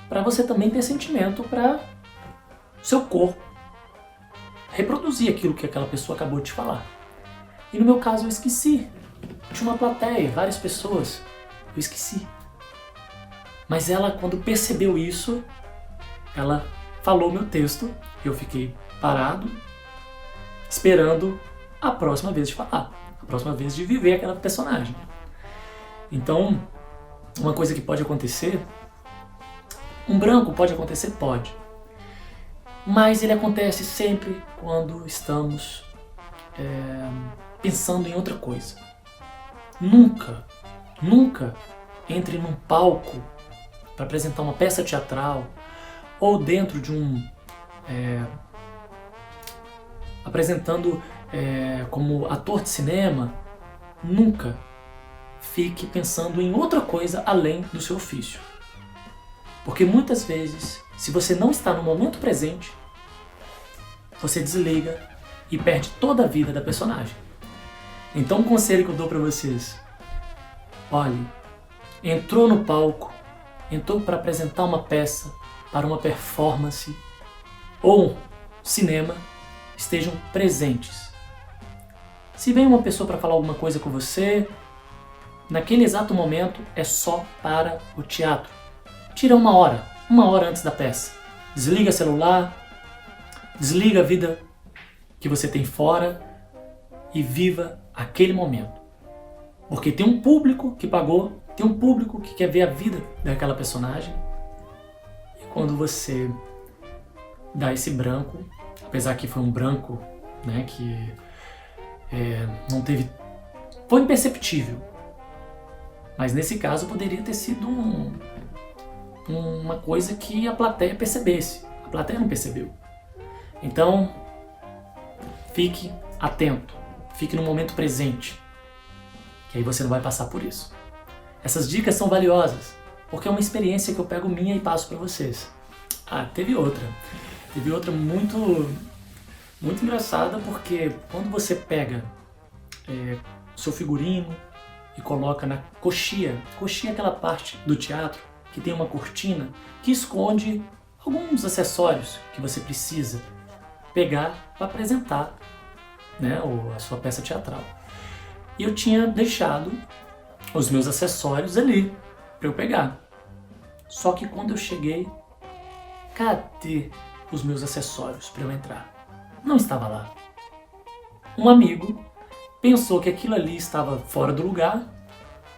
para você também ter sentimento para seu corpo reproduzir aquilo que aquela pessoa acabou de falar. E no meu caso eu esqueci. Tinha uma plateia, várias pessoas, eu esqueci. Mas ela, quando percebeu isso, ela falou meu texto, eu fiquei parado, esperando a próxima vez de falar, a próxima vez de viver aquela personagem. Então, uma coisa que pode acontecer, um branco pode acontecer? Pode. Mas ele acontece sempre quando estamos pensando em outra coisa. Nunca, nunca entre num palco para apresentar uma peça teatral ou dentro de apresentando como ator de cinema. Nunca fique pensando em outra coisa além do seu ofício. Porque muitas vezes, se você não está no momento presente, você desliga e perde toda a vida da personagem. Então, um conselho que eu dou para vocês: olhe, entrou no palco, entrou para apresentar uma peça, para uma performance ou cinema, estejam presentes. Se vem uma pessoa para falar alguma coisa com você, naquele exato momento é só para o teatro. Tira uma hora antes da peça. Desliga celular, desliga a vida que você tem fora e viva aquele momento. Porque tem um público que pagou, tem um público que quer ver a vida daquela personagem. E quando você dá esse branco, apesar que foi um branco, né, que não teve... Foi imperceptível. Mas nesse caso poderia ter sido uma coisa que a plateia percebesse. A plateia não percebeu. Então, fique atento. Fique no momento presente. Que aí você não vai passar por isso. Essas dicas são valiosas, porque é uma experiência que eu pego minha e passo para vocês. Teve outra. Teve outra muito engraçada, porque quando você pega seu figurino e coloca na coxia é aquela parte do teatro que tem uma cortina que esconde alguns acessórios que você precisa pegar para apresentar, né, a sua peça teatral. E eu tinha deixado os meus acessórios ali para eu pegar. Só que quando eu cheguei, cadê os meus acessórios para eu entrar? Não estava lá. Um amigo pensou que aquilo ali estava fora do lugar,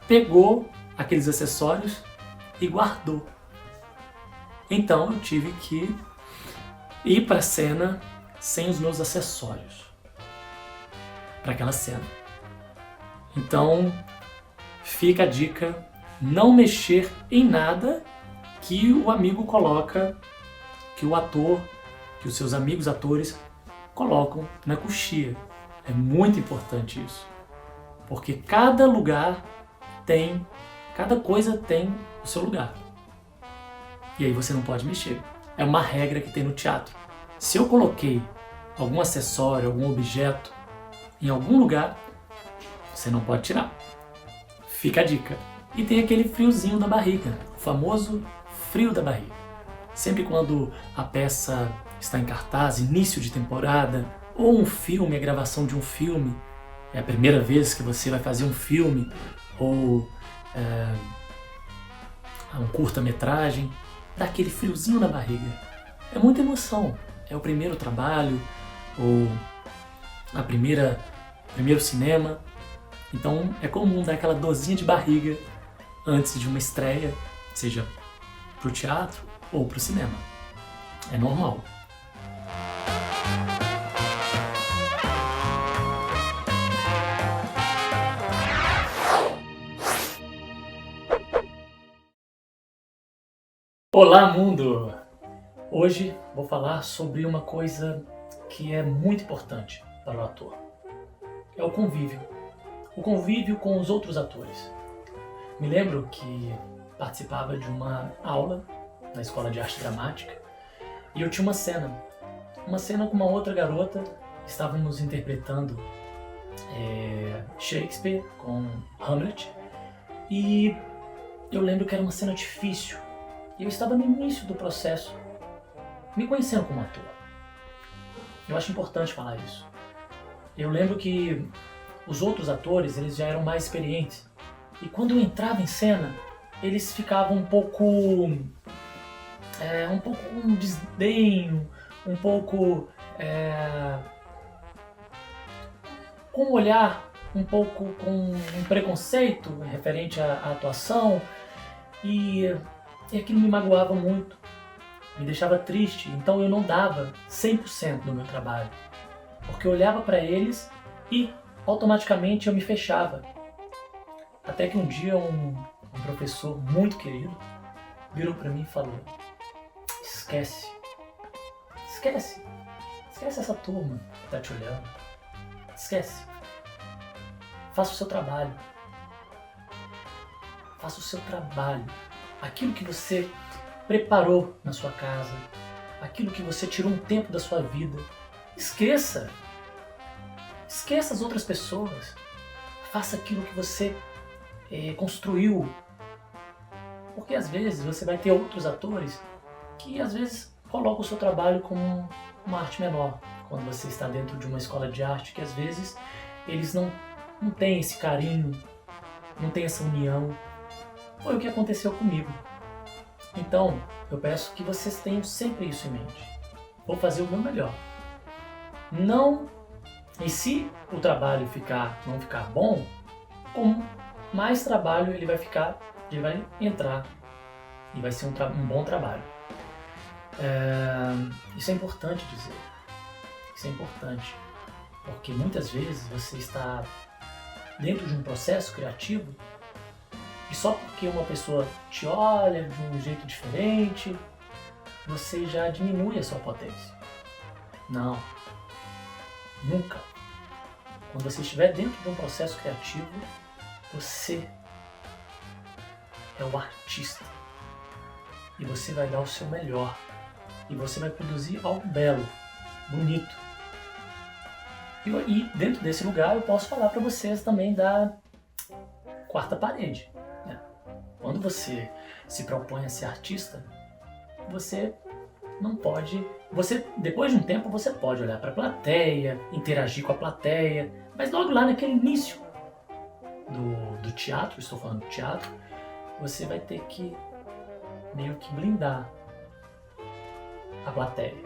pegou aqueles acessórios e guardou. Então eu tive que ir para a cena sem os meus acessórios para aquela cena. Então fica a dica: não mexer em nada que o amigo coloca, que o ator, que os seus amigos atores colocam na coxia. É muito importante isso, porque cada coisa tem o seu lugar. E aí você não pode mexer. É uma regra que tem no teatro. Se eu coloquei algum acessório, algum objeto em algum lugar, você não pode tirar. Fica a dica. E tem aquele friozinho da barriga, o famoso frio da barriga. Sempre quando a peça está em cartaz, início de temporada, ou um filme, a gravação de um filme, é a primeira vez que você vai fazer um filme, ou um curta-metragem, dá aquele friozinho na barriga. É muita emoção. É o primeiro trabalho, ou primeiro cinema. Então é comum dar aquela dorzinha de barriga antes de uma estreia, seja pro teatro ou pro cinema. É normal. Olá, mundo! Hoje vou falar sobre uma coisa que é muito importante para o ator. É o convívio. O convívio com os outros atores. Me lembro que participava de uma aula na Escola de Arte Dramática e eu tinha uma cena com uma outra garota. Estávamos interpretando Shakespeare com Hamlet e eu lembro que era uma cena difícil. E eu estava no início do processo, me conhecendo como ator. Eu acho importante falar isso. Eu lembro que os outros atores, eles já eram mais experientes. E quando eu entrava em cena, eles ficavam um pouco um desdenho, um pouco com um olhar, um pouco com um preconceito referente à atuação. E aquilo me magoava muito, me deixava triste, então eu não dava 100% do meu trabalho, porque eu olhava para eles e automaticamente eu me fechava. Até que um dia um professor muito querido virou para mim e falou: esquece essa turma que tá te olhando, esquece, faça o seu trabalho, aquilo que você preparou na sua casa, aquilo que você tirou um tempo da sua vida, esqueça as outras pessoas, faça aquilo que você construiu, porque às vezes você vai ter outros atores que às vezes colocam o seu trabalho como uma arte menor, quando você está dentro de uma escola de arte, que às vezes eles não têm esse carinho, não têm essa união. Foi o que aconteceu comigo. Então, eu peço que vocês tenham sempre isso em mente. Vou fazer o meu melhor. Não, e se o trabalho não ficar bom, com mais trabalho ele vai entrar e vai ser um bom trabalho. Isso é importante dizer. Isso é importante, porque muitas vezes você está dentro de um processo criativo e só porque uma pessoa te olha de um jeito diferente, você já diminui a sua potência. Não. Nunca. Quando você estiver dentro de um processo criativo, você é o artista. E você vai dar o seu melhor. E você vai produzir algo belo, bonito. E dentro desse lugar eu posso falar para vocês também da quarta parede. Quando você se propõe a ser artista, você não pode... depois de um tempo você pode olhar para a plateia, interagir com a plateia, mas logo lá naquele início do teatro, estou falando do teatro, você vai ter que meio que blindar a plateia.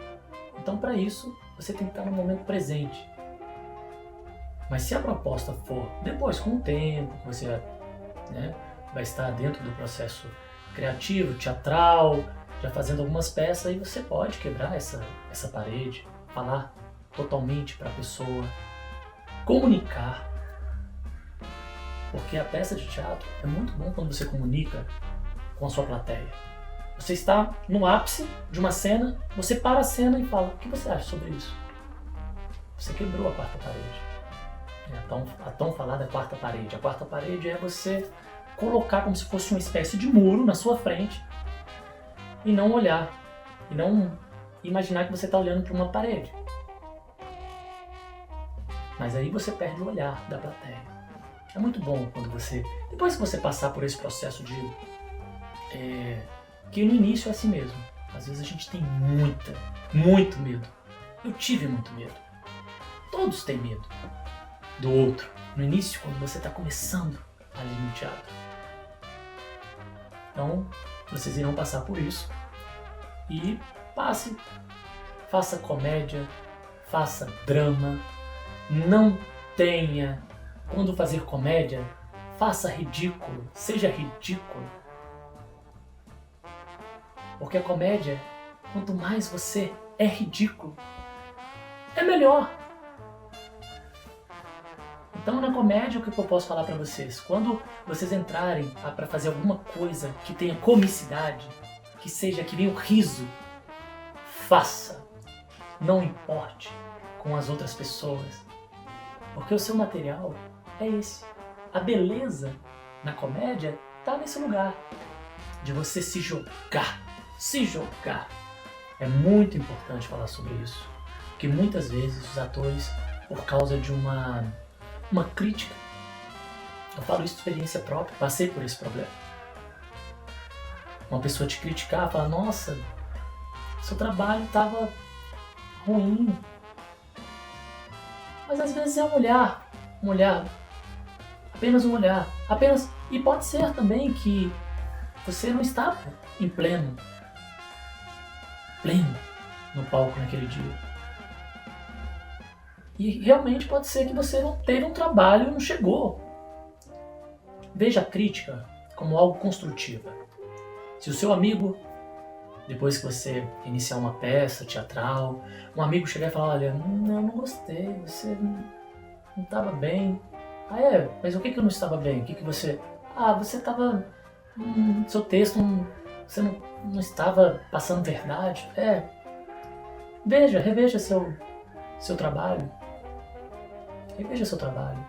Então, para isso, você tem que estar no momento presente. Mas se a proposta for depois, com o tempo, você vai estar dentro do processo criativo, teatral, já fazendo algumas peças, aí você pode quebrar essa parede, falar totalmente para a pessoa, comunicar. Porque a peça de teatro é muito bom quando você comunica com a sua plateia. Você está no ápice de uma cena, você para a cena e fala: o que você acha sobre isso? Você quebrou a quarta parede. A tão falada quarta parede. A quarta parede é você colocar como se fosse uma espécie de muro na sua frente e não olhar, e não imaginar que você está olhando para uma parede. Mas aí você perde o olhar da plateia. É muito bom quando depois que você passar por esse processo que no início é assim mesmo. Às vezes a gente tem muito medo. Eu tive muito medo. Todos têm medo do outro. No início, quando você está começando ali no teatro. Então, vocês irão passar por isso. E faça comédia, faça drama. Não tenha... Quando fazer comédia, faça ridículo. Seja ridículo. Porque a comédia, quanto mais você é ridículo, é melhor. Então, na comédia, o que eu posso falar para vocês? Quando vocês entrarem para fazer alguma coisa que tenha comicidade, que venha o riso, faça. Não importe com as outras pessoas. Porque o seu material é esse. A beleza na comédia está nesse lugar. De você se jogar. Se jogar. É muito importante falar sobre isso. Porque muitas vezes os atores, por causa de uma crítica, eu falo isso de experiência própria, passei por esse problema. Uma pessoa te criticar, falar: nossa, seu trabalho estava ruim. Mas às vezes é um olhar, apenas um olhar, e pode ser também que você não estava em pleno no palco naquele dia. E realmente pode ser que você não teve um trabalho, não chegou. Veja a crítica como algo construtivo. Se o seu amigo, depois que você iniciar uma peça teatral, um amigo chegar e falar: olha, não gostei, você não estava bem, Ah, é? Mas o que eu não estava bem? O que você... Ah, você estava... seu texto, você não estava passando verdade. Reveja seu trabalho. Reveja seu trabalho.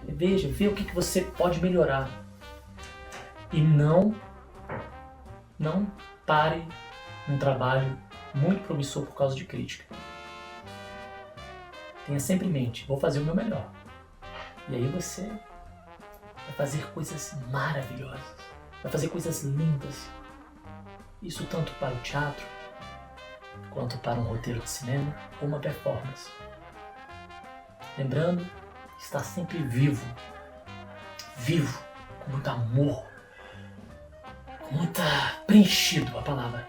Reveja, vê o que você pode melhorar. E não pare um trabalho muito promissor por causa de crítica. Tenha sempre em mente, vou fazer o meu melhor. E aí você vai fazer coisas maravilhosas, vai fazer coisas lindas. Isso tanto para o teatro, quanto para um roteiro de cinema ou uma performance. Lembrando, estar sempre vivo, com muito amor, com muita... preenchido a palavra.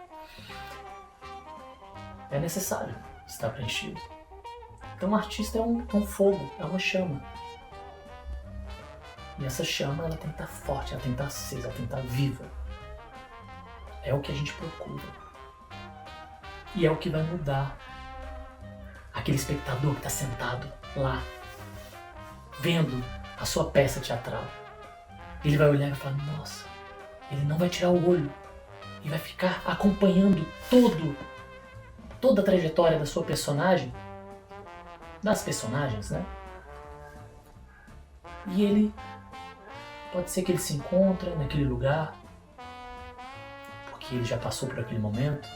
É necessário estar preenchido. Então o artista é um fogo, é uma chama. E essa chama, ela tem que estar forte, ela tem que estar acesa, ela tem que estar viva. É o que a gente procura. E é o que vai mudar aquele espectador que está sentado lá, vendo a sua peça teatral. Ele vai olhar e vai falar, nossa, ele não vai tirar o olho e vai ficar acompanhando toda a trajetória da sua personagem, das personagens, né? E ele, pode ser que ele se encontre naquele lugar, porque ele já passou por aquele momento.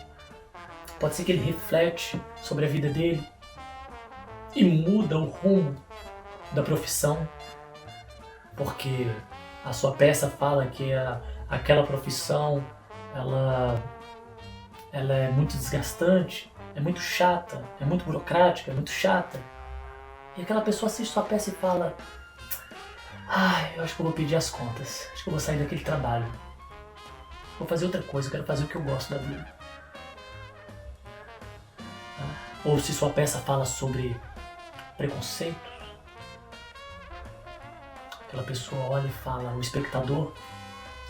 Pode ser que ele reflete sobre a vida dele e muda o rumo da profissão, porque a sua peça fala que aquela profissão ela é muito desgastante, é muito chata, é muito burocrática, é muito chata. E aquela pessoa assiste sua peça e fala, eu acho que eu vou pedir as contas, acho que eu vou sair daquele trabalho. Vou fazer outra coisa, eu quero fazer o que eu gosto da vida. Ou se sua peça fala sobre preconceitos, aquela pessoa olha e fala, o espectador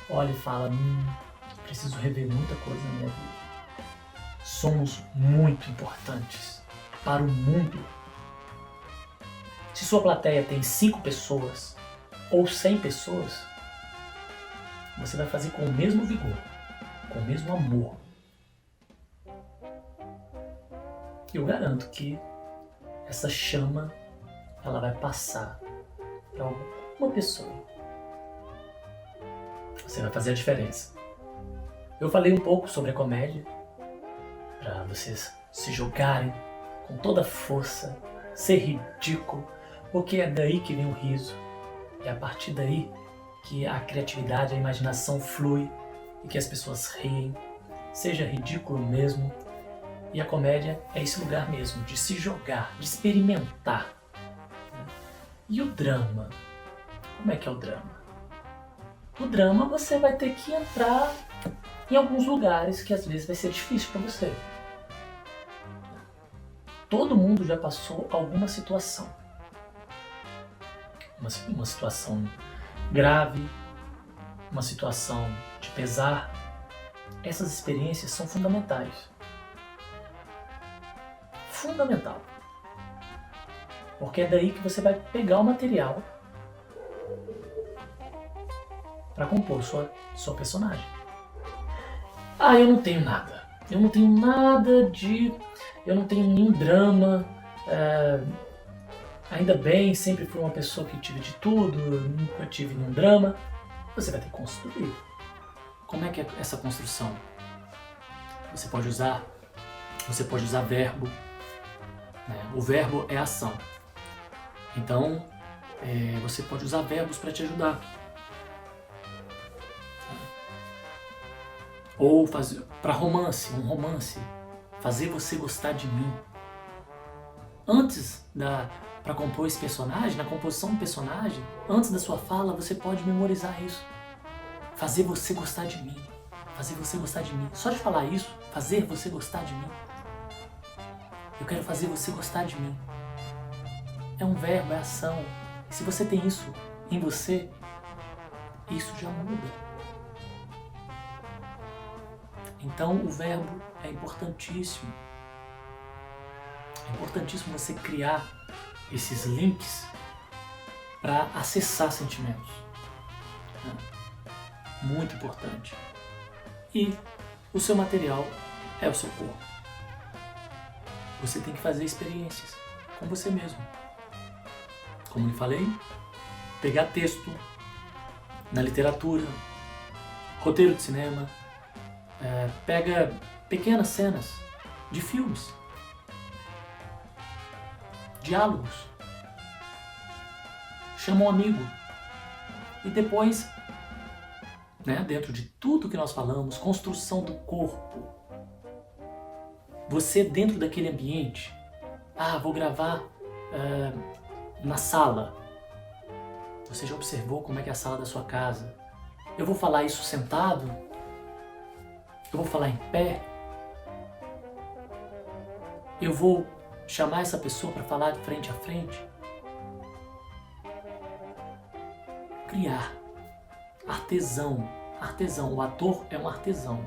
olha e fala, preciso rever muita coisa na minha vida. Somos muito importantes para o mundo. Se sua plateia tem 5 pessoas ou 100 pessoas, você vai fazer com o mesmo vigor, com o mesmo amor. Eu garanto que essa chama, ela vai passar para uma pessoa. Você vai fazer a diferença. Eu falei um pouco sobre a comédia, para vocês se jogarem com toda a força, ser ridículo, porque é daí que vem o riso. É a partir daí que a criatividade, a imaginação flui e que as pessoas riem, seja ridículo mesmo. E a comédia é esse lugar mesmo, de se jogar, de experimentar. E o drama? Como é que é o drama? O drama você vai ter que entrar em alguns lugares que às vezes vai ser difícil para você. Todo mundo já passou alguma situação. Uma situação grave, uma situação de pesar. Essas experiências são fundamentais. Fundamental. Porque é daí que você vai pegar o material para compor sua personagem. Eu não tenho nada. Eu não tenho nenhum drama. Ainda bem, sempre fui uma pessoa que tive de tudo, nunca tive nenhum drama. Você vai ter que construir. Como é que é essa construção? Você pode usar verbo. O verbo é ação. Então, você pode usar verbos para te ajudar. Ou para um romance, fazer você gostar de mim. Para compor esse personagem, na composição do personagem, antes da sua fala, você pode memorizar isso. Fazer você gostar de mim. Fazer você gostar de mim. Só de falar isso, fazer você gostar de mim. Eu quero fazer você gostar de mim. É um verbo, é ação. E se você tem isso em você, isso já muda. Então o verbo é importantíssimo. É importantíssimo você criar esses links para acessar sentimentos. Muito importante. E o seu material é o seu corpo. Você tem que fazer experiências com você mesmo. Como eu falei, pegar texto na literatura, roteiro de cinema, pega pequenas cenas de filmes, diálogos, chama um amigo e depois, dentro de tudo que nós falamos, construção do corpo, você dentro daquele ambiente, vou gravar na sala. Você já observou como é que é a sala da sua casa? Eu vou falar isso sentado? Eu vou falar em pé? Eu vou chamar essa pessoa para falar de frente a frente? Criar. Artesão. O ator é um artesão.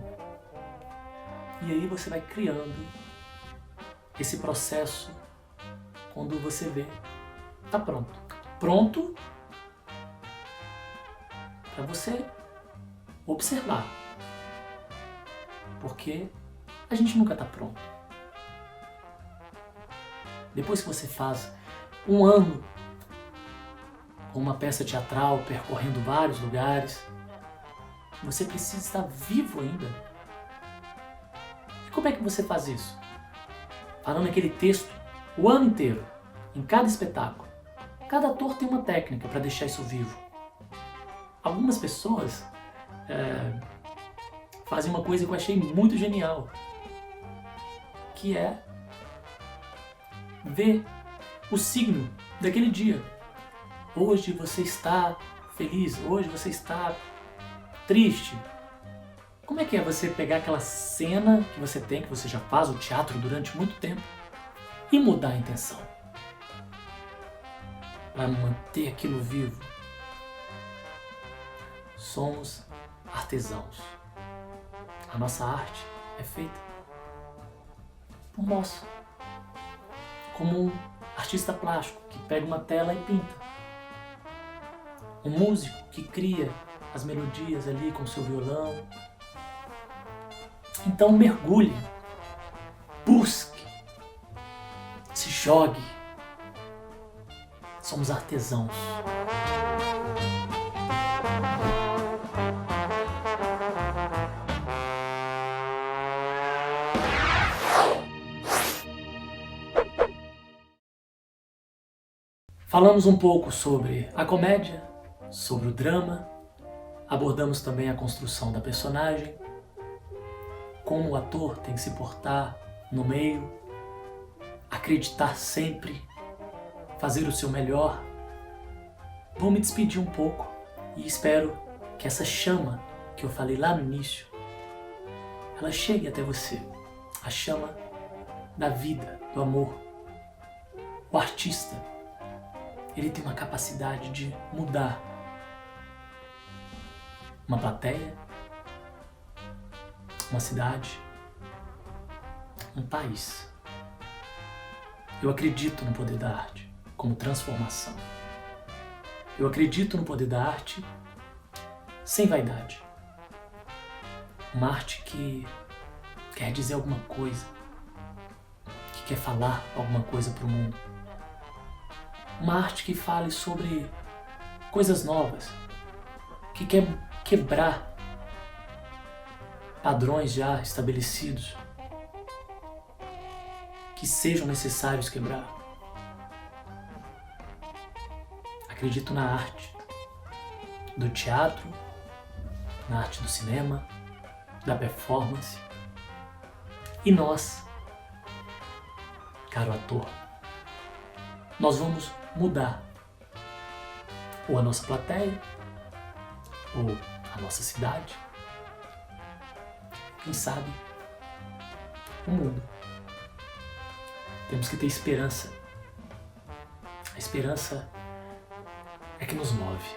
E aí você vai criando esse processo quando você vê, tá pronto. Pronto para você observar. Porque a gente nunca tá pronto. Depois que você faz um ano com uma peça teatral, percorrendo vários lugares, você precisa estar vivo ainda. E como é que você faz isso? Falando aquele texto o ano inteiro, em cada espetáculo. Cada ator tem uma técnica para deixar isso vivo. Algumas pessoas fazem uma coisa que eu achei muito genial, que é ver o signo daquele dia. Hoje você está feliz, hoje você está triste. Como é que é você pegar aquela cena que você tem, que você já faz o teatro durante muito tempo, e mudar a intenção para manter aquilo vivo? Somos artesãos. A nossa arte é feita por nós, como um artista plástico que pega uma tela e pinta, um músico que cria as melodias ali com seu violão. Então mergulhe, busque, se jogue. Somos artesãos. Falamos um pouco sobre a comédia, sobre o drama, abordamos também a construção da personagem, como o ator tem que se portar no meio, acreditar sempre, fazer o seu melhor. Vou me despedir um pouco e espero que essa chama que eu falei lá no início, ela chegue até você, a chama da vida, do amor. O artista, ele tem uma capacidade de mudar uma plateia, uma cidade, um país. Eu acredito no poder da arte como transformação. Eu acredito no poder da arte sem vaidade. Uma arte que quer dizer alguma coisa, que quer falar alguma coisa para o mundo. Uma arte que fale sobre coisas novas, que quer quebrar padrões já estabelecidos, que sejam necessários quebrar. Acredito na arte do teatro, na arte do cinema, da performance. E nós, caro ator, nós vamos mudar ou a nossa plateia, ou a nossa cidade, quem sabe o mundo. Temos que ter esperança. A esperança é que nos move.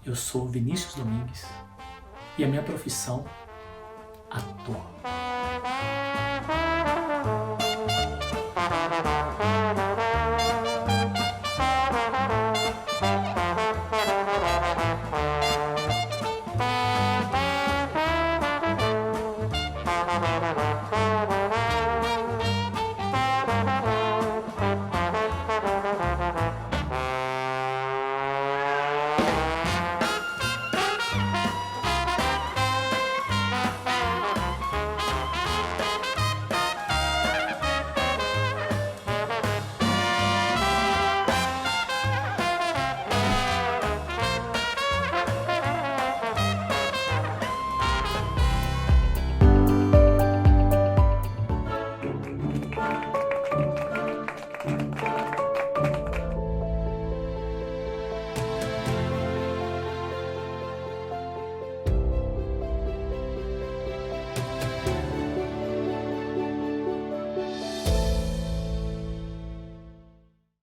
Eu sou Vinícius Domingues e a minha profissão, ator.